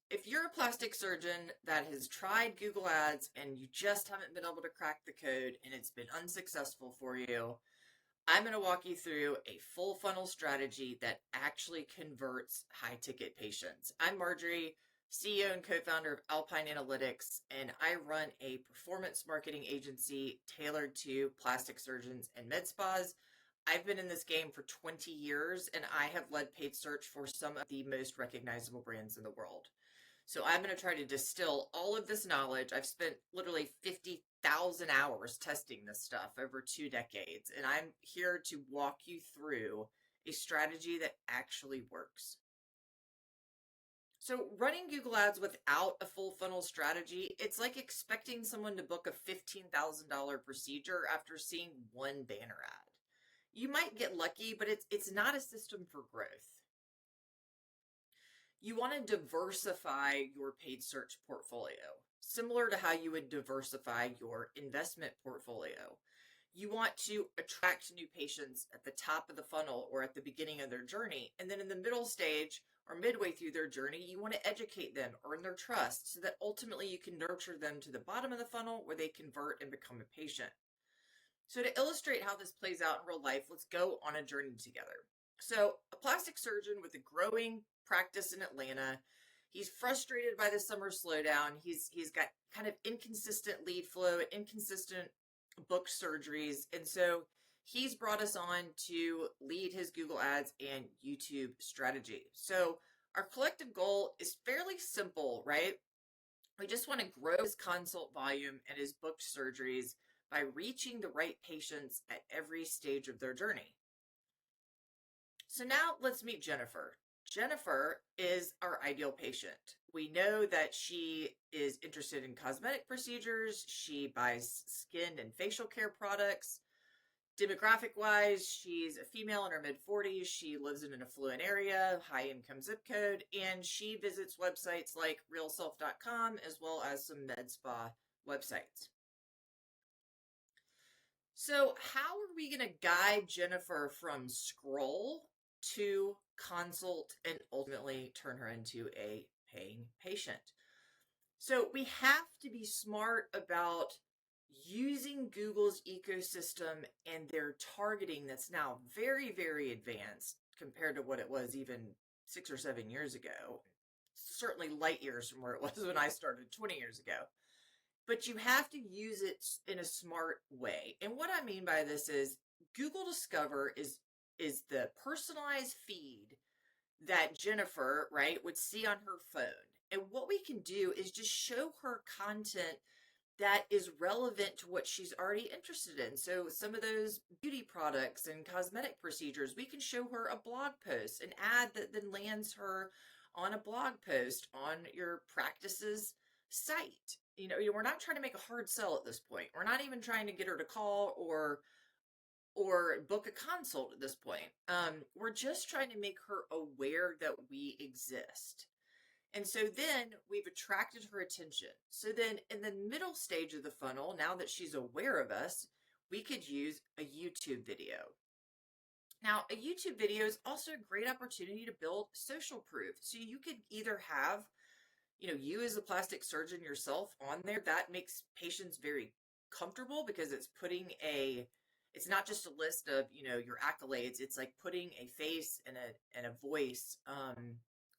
if you're a plastic surgeon that has tried Google Ads and you just haven't been able to crack the code and it's been unsuccessful for you, I'm going to walk you through a full funnel strategy that actually converts high ticket patients. I'm Marjorie, CEO and co-founder of Alpine Analytix, and I run a performance marketing agency tailored to plastic surgeons and med spas. I've been in this game for 20 years and I have led paid search for some of the most recognizable brands in the world. So I'm going to try to distill all of this knowledge. I've spent literally 50,000 hours testing this stuff over 2 decades, and I'm here to walk you through a strategy that actually works. So running Google Ads without a full funnel strategy, it's like expecting someone to book a $15,000 procedure after seeing one banner ad. You might get lucky, but it's not a system for growth. You want to diversify your paid search portfolio, similar to how you would diversify your investment portfolio. You want to attract new patients at the top of the funnel or at the beginning of their journey. And then in the middle stage or midway through their journey, you want to educate them, earn their trust, so that ultimately you can nurture them to the bottom of the funnel where they convert and become a patient. So to illustrate how this plays out in real life, let's go on a journey together. So a plastic surgeon with a growing practice in Atlanta, he's frustrated by the summer slowdown. He's got kind of inconsistent lead flow, inconsistent booked surgeries. And so he's brought us on to lead his Google Ads and YouTube strategy. So our collective goal is fairly simple, right? We just want to grow his consult volume and his booked surgeries by reaching the right patients at every stage of their journey. So now let's meet Jennifer. Jennifer is our ideal patient. We know that she is interested in cosmetic procedures. She buys skin and facial care products. Demographic wise, she's a female in her mid 40s. She lives in an affluent area, high income zip code, and she visits websites like realself.com as well as some med spa websites. So how are we going to guide Jennifer from scroll to consult and ultimately turn her into a paying patient? So we have to be smart about using Google's ecosystem and their targeting that's now very, very advanced compared to what it was even 6 or 7 years ago. Certainly light years from where it was when I started 20 years ago. But you have to use it in a smart way. And what I mean by this is Google Discover is the personalized feed that Jennifer, right, would see on her phone. And what we can do is just show her content that is relevant to what she's already interested in. So some of those beauty products and cosmetic procedures, we can show her a blog post, an ad that then lands her on a blog post on your practice's site. We're not trying to make a hard sell at this point. We're not even trying to get her to call or book a consult at this point. We're just trying to make her aware that we exist. And so then we've attracted her attention. So then in the middle stage of the funnel, now that she's aware of us, we could use a YouTube video. Now, a YouTube video is also a great opportunity to build social proof. So you could either have, you as a plastic surgeon yourself on there. That makes patients very comfortable because it's it's not just a list of, your accolades. It's like putting a face and a voice,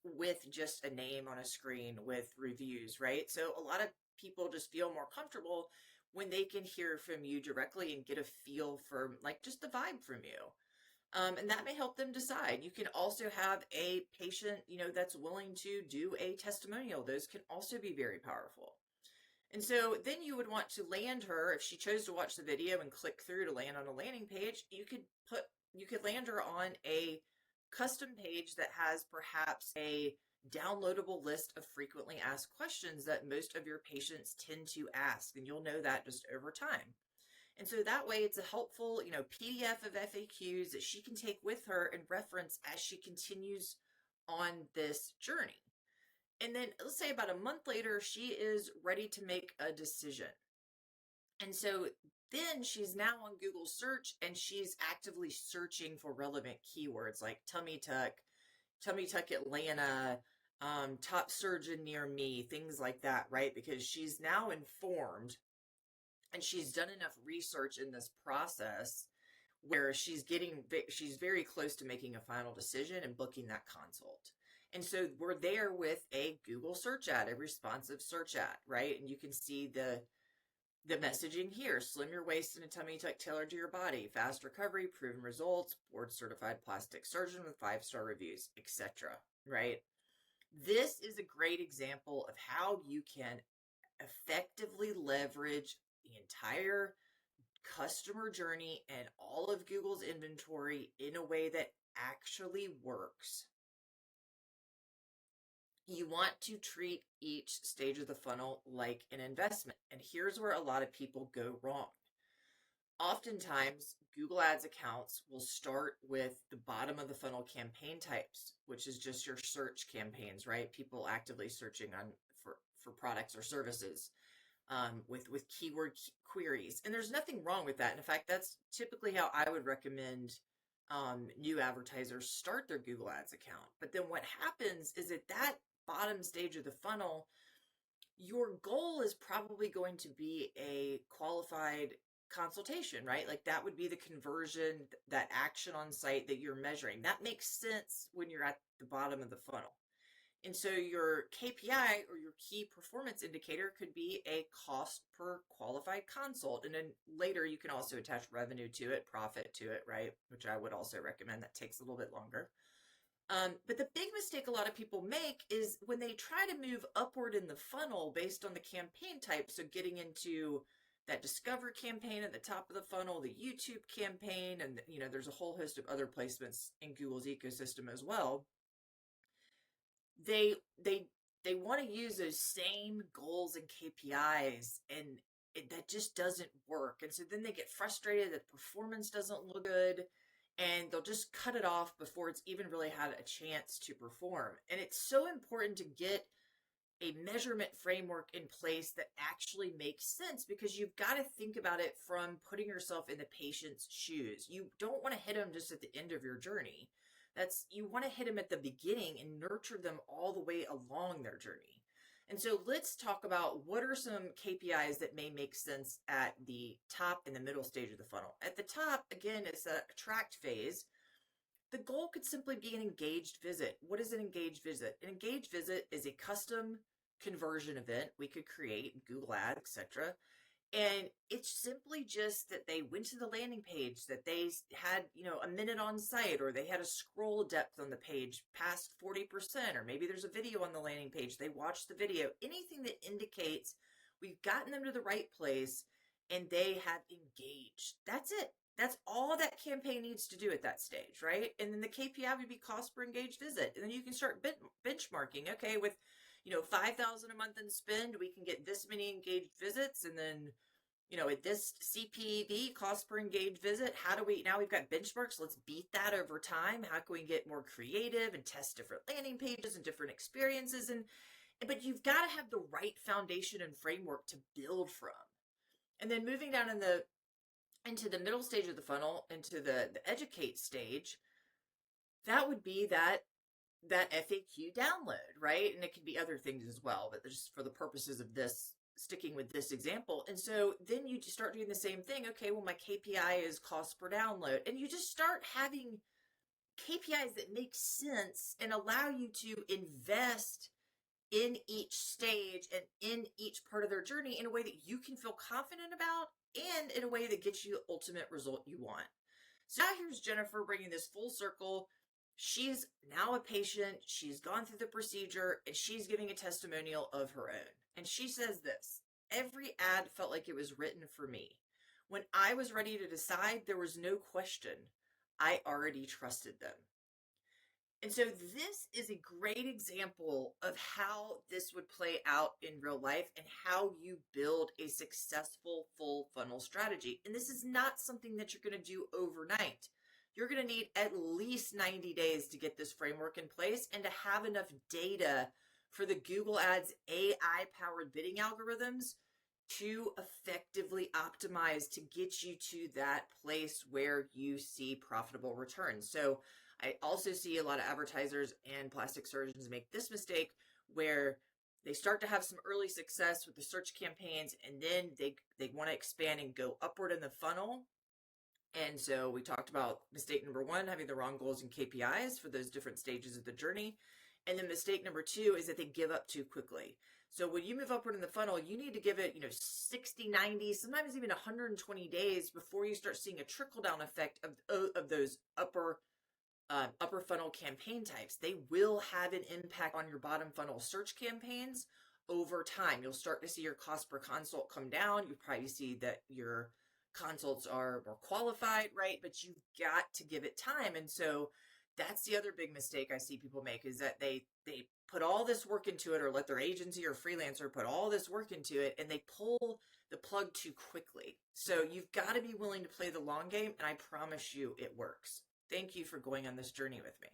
with just a name on a screen with reviews, right? So a lot of people just feel more comfortable when they can hear from you directly and get a feel for like just the vibe from you. And that may help them decide. You can also have a patient, that's willing to do a testimonial. Those can also be very powerful. And so then you would want to land her, if she chose to watch the video and click through to land on a landing page, you could land her on a custom page that has perhaps a downloadable list of frequently asked questions that most of your patients tend to ask. And you'll know that just over time. And so that way it's a helpful, PDF of FAQs that she can take with her and reference as she continues on this journey. And then let's say about a month later, she is ready to make a decision. And so then she's now on Google search and she's actively searching for relevant keywords like tummy tuck Atlanta, top surgeon near me, things like that, right? Because she's now informed and she's done enough research in this process where she's very close to making a final decision and booking that consult. And so we're there with a Google search ad, a responsive search ad, right? And you can see the messaging here: slim your waist in a tummy tuck tailored to your body, fast recovery, proven results, board certified plastic surgeon with 5-star reviews, etc. Right? This is a great example of how you can effectively leverage the entire customer journey and all of Google's inventory in a way that actually works. You want to treat each stage of the funnel like an investment. And here's where a lot of people go wrong. Oftentimes, Google Ads accounts will start with the bottom of the funnel campaign types, which is just your search campaigns, right? People actively searching for products or services with keyword queries. And there's nothing wrong with that. In fact, that's typically how I would recommend new advertisers start their Google Ads account. But then what happens is at that bottom stage of the funnel, your goal is probably going to be a qualified consultation, right? Like that would be the conversion, that action on site that you're measuring. That makes sense when you're at the bottom of the funnel. And so your KPI or your key performance indicator could be a cost per qualified consult. And then later you can also attach revenue to it, profit to it, right? Which I would also recommend. That takes a little bit longer. But the big mistake a lot of people make is when they try to move upward in the funnel based on the campaign type. So getting into that discover campaign at the top of the funnel, the YouTube campaign, and there's a whole host of other placements in Google's ecosystem as well. They want to use those same goals and KPIs, and that just doesn't work. And so then they get frustrated that performance doesn't look good, and they'll just cut it off before it's even really had a chance to perform. And it's so important to get a measurement framework in place that actually makes sense, because you've got to think about it from putting yourself in the patient's shoes. You don't want to hit them just at the end of your journey. You want to hit them at the beginning and nurture them all the way along their journey. And so let's talk about what are some KPIs that may make sense at the top and the middle stage of the funnel. At the top, again, it's the attract phase. The goal could simply be an engaged visit. What is an engaged visit? An engaged visit is a custom conversion event we could create, Google Ads, etc. And it's simply just that they went to the landing page, that they had, a minute on site, or they had a scroll depth on the page past 40%, or maybe there's a video on the landing page. They watched the video. Anything that indicates we've gotten them to the right place and they have engaged. That's it. That's all that campaign needs to do at that stage, right? And then the KPI would be cost per engaged visit. And then you can start benchmarking. Okay, with $5,000 a month in spend, we can get this many engaged visits. And then, at this CPV, cost per engaged visit, now we've got benchmarks. Let's beat that over time. How can we get more creative and test different landing pages and different experiences? But you've got to have the right foundation and framework to build from. And then moving down into the middle stage of the funnel, into the educate stage, that would be that FAQ download, right? And it could be other things as well, but just for the purposes of this, sticking with this example. And so then you just start doing the same thing. Okay, well, my KPI is cost per download. And you just start having KPIs that make sense and allow you to invest in each stage and in each part of their journey in a way that you can feel confident about and in a way that gets you the ultimate result you want. So now here's Jennifer bringing this full circle. She's now a patient. She's gone through the procedure and she's giving a testimonial of her own. And she says this: every ad felt like it was written for me. When I was ready to decide, there was no question. I already trusted them. And so this is a great example of how this would play out in real life and how you build a successful full funnel strategy. And this is not something that you're going to do overnight. You're going to need at least 90 days to get this framework in place and to have enough data for the Google Ads AI-powered bidding algorithms to effectively optimize to get you to that place where you see profitable returns. So I also see a lot of advertisers and plastic surgeons make this mistake where they start to have some early success with the search campaigns, and then they want to expand and go upward in the funnel. And so we talked about mistake number one, having the wrong goals and KPIs for those different stages of the journey. And then mistake number two is that they give up too quickly. So when you move upward in the funnel, you need to give it, 60, 90, sometimes even 120 days before you start seeing a trickle down effect of those upper funnel campaign types. They will have an impact on your bottom funnel search campaigns over time. You'll start to see your cost per consult come down. You'll probably see that your consults are more qualified, right? But you've got to give it time. And so that's the other big mistake I see people make, is that they put all this work into it, or let their agency or freelancer put all this work into it, and they pull the plug too quickly. So you've got to be willing to play the long game, and I promise you it works. Thank you for going on this journey with me.